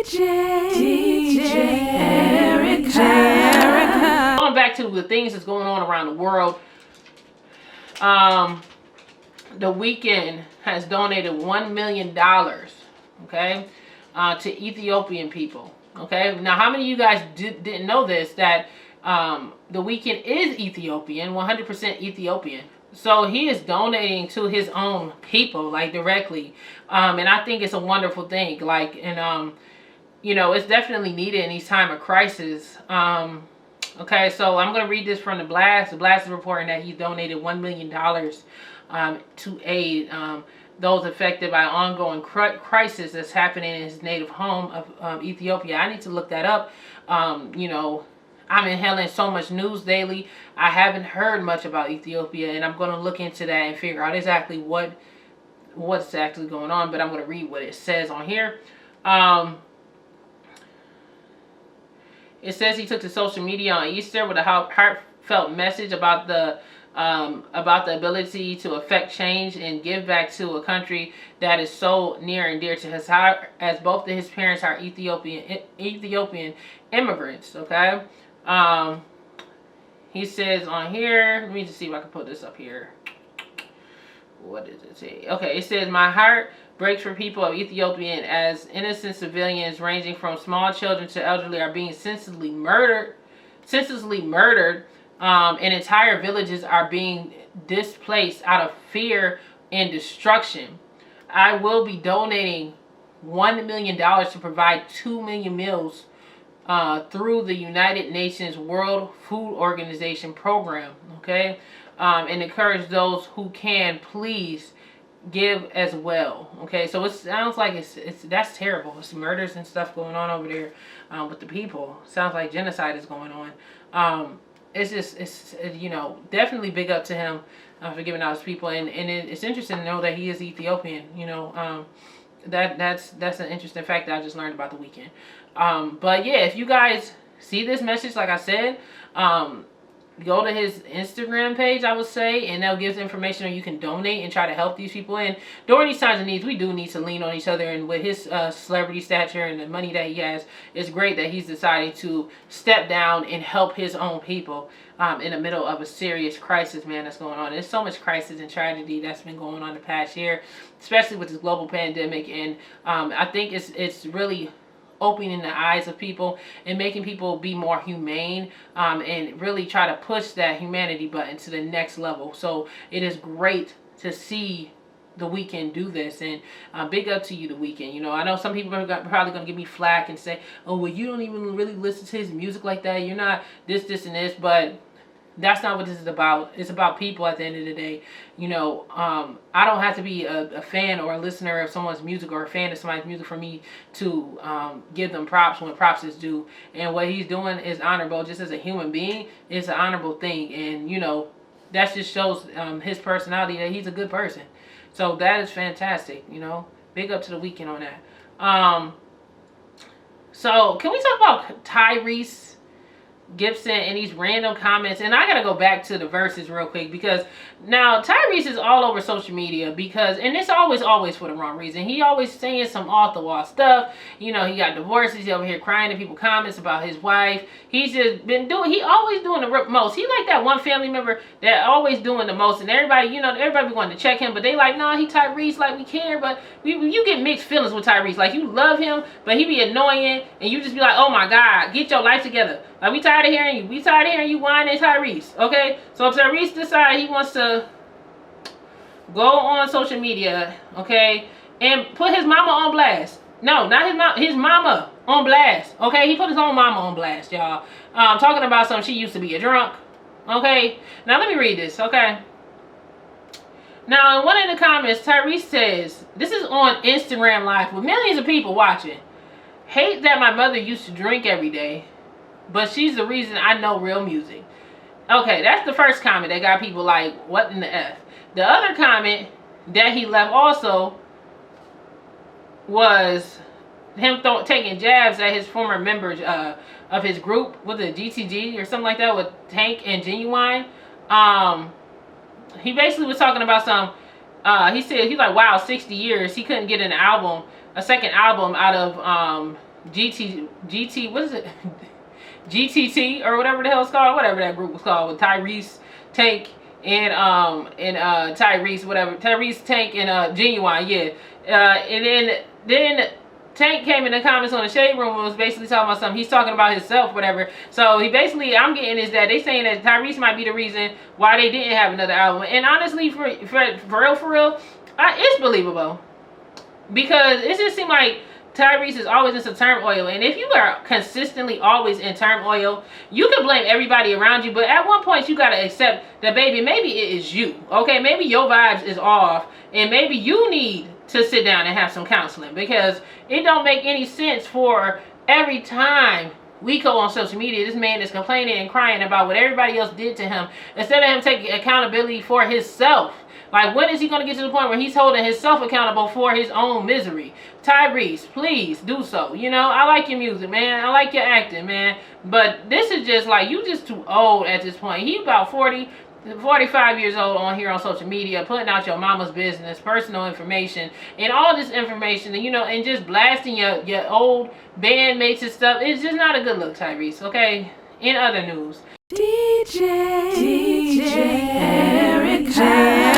DJ Erica. Going back to the things that's going on around the world. The Weeknd has donated $1 million, okay, to Ethiopian people. Okay, now how many of you guys didn't know this, that the Weeknd is Ethiopian, 100% Ethiopian. So he is donating to his own people, like, directly. And I think it's a wonderful thing. Like, and you know, it's definitely needed in these time of crisis. Okay, so I'm going to read this from The Blast. The Blast is reporting that he's donated $1 million to aid those affected by ongoing crisis that's happening in his native home of Ethiopia. I need to look that up. You know, I'm inhaling so much news daily. I haven't heard much about Ethiopia, and I'm going to look into that and figure out exactly what's actually going on. But I'm going to read what it says on here. It says he took to social media on Easter with a heartfelt message about the ability to affect change and give back to a country that is so near and dear to his heart, as both of his parents are Ethiopian immigrants. Okay, he says on here. Let me just see if I can put this up here. What does it say? Okay, it says, "My heart breaks for people of Ethiopia as innocent civilians ranging from small children to elderly are being senselessly murdered, and entire villages are being displaced out of fear and destruction. I will be donating $1 million to provide 2 million meals through the United Nations World Food Organization program." Okay, and encourage those who can, please give as well. Okay, so it sounds like that's terrible. It's murders and stuff going on over there with the people. Sounds like genocide is going on. It's you know, definitely big up to him for giving out his people, and it's interesting to know that he is Ethiopian. You know, that's an interesting fact that I just learned about the Weeknd. But yeah, if you guys see this message, like I said, go to his Instagram page, I would say, and they'll give information on you can donate and try to help these people. And during these times of needs, we do need to lean on each other. And with his celebrity stature and the money that he has, it's great that he's deciding to step down and help his own people in the middle of a serious crisis, man, that's going on. There's so much crisis and tragedy that's been going on the past year, especially with this global pandemic. And I think it's really opening the eyes of people and making people be more humane, and really try to push that humanity button to the next level. So it is great to see the Weeknd do this, and big up to you, the Weeknd. You know, I know some people are probably going to give me flack and say, oh, well, you don't even really listen to his music like that. You're not this, and this, but that's not what this is about. It's about people at the end of the day. You know, I don't have to be a fan or a listener of someone's music or a fan of somebody's music for me to give them props when props is due. And what he's doing is honorable. Just as a human being, it's an honorable thing. And, you know, that just shows his personality, that he's a good person. So that is fantastic, you know. Big up to the Weeknd on that. So can we talk about Tyrese Gibson and these random comments? And I gotta go back to the verses real quick, because now Tyrese is all over social media because, and it's always for the wrong reason. He always saying some off the wall stuff. You know, he got divorces. He over here crying to people comments about his wife. He's just been he always doing the most. He like that one family member that always doing the most, and everybody, you know, everybody be wanting to check him, but they like, no, he Tyrese, like, we care, but you get mixed feelings with Tyrese. Like, you love him, but he be annoying, and you just be like, oh my God, get your life together. Like, we tired of hearing you. We tired of hearing you whining Tyrese. Okay? So if Tyrese decides he wants to go on social media, okay, and put his mama on blast. No, not his mom. His mama on blast. Okay? He put his own mama on blast, y'all. Talking about something, she used to be a drunk. Okay? Now let me read this, okay? Now in one of the comments, Tyrese says, this is on Instagram Live with millions of people watching. Hate that my mother used to drink every day, but she's the reason I know real music. Okay, that's the first comment that got people like, what in the F? The other comment that he left also was him taking jabs at his former members of his group, with the GTG or something like that, with Tank and Genuine. He basically was talking about some, he said, he's like, wow, 60 years, he couldn't get a second album out of what is it? GTT or whatever the hell it's called, whatever that group was called, with Tyrese, Tank, and Tyrese, whatever, Tyrese, Tank, and Genuine, yeah. And then Tank came in the comments on the Shade Room and was basically talking about something. He's talking about himself, whatever. So he basically, I'm getting is that they saying that Tyrese might be the reason why they didn't have another album. And honestly, for real, it's believable, because it just seemed like Tyrese is always in some turmoil, and if you are consistently always in turmoil, you can blame everybody around you, but at one point you gotta accept that, baby, maybe it is you, okay? Maybe your vibes is off, and maybe you need to sit down and have some counseling, because it don't make any sense for every time we go on social media, this man is complaining and crying about what everybody else did to him, instead of him taking accountability for himself. Like, when is he going to get to the point where he's holding himself accountable for his own misery? Tyrese, please do so. You know, I like your music, man. I like your acting, man. But this is just like, you just too old at this point. He about 45 years old on here on social media, putting out your mama's business, personal information, and all this information, and, you know, and just blasting your old bandmates and stuff. It's just not a good look, Tyrese, okay? In other news, DJ Eric J.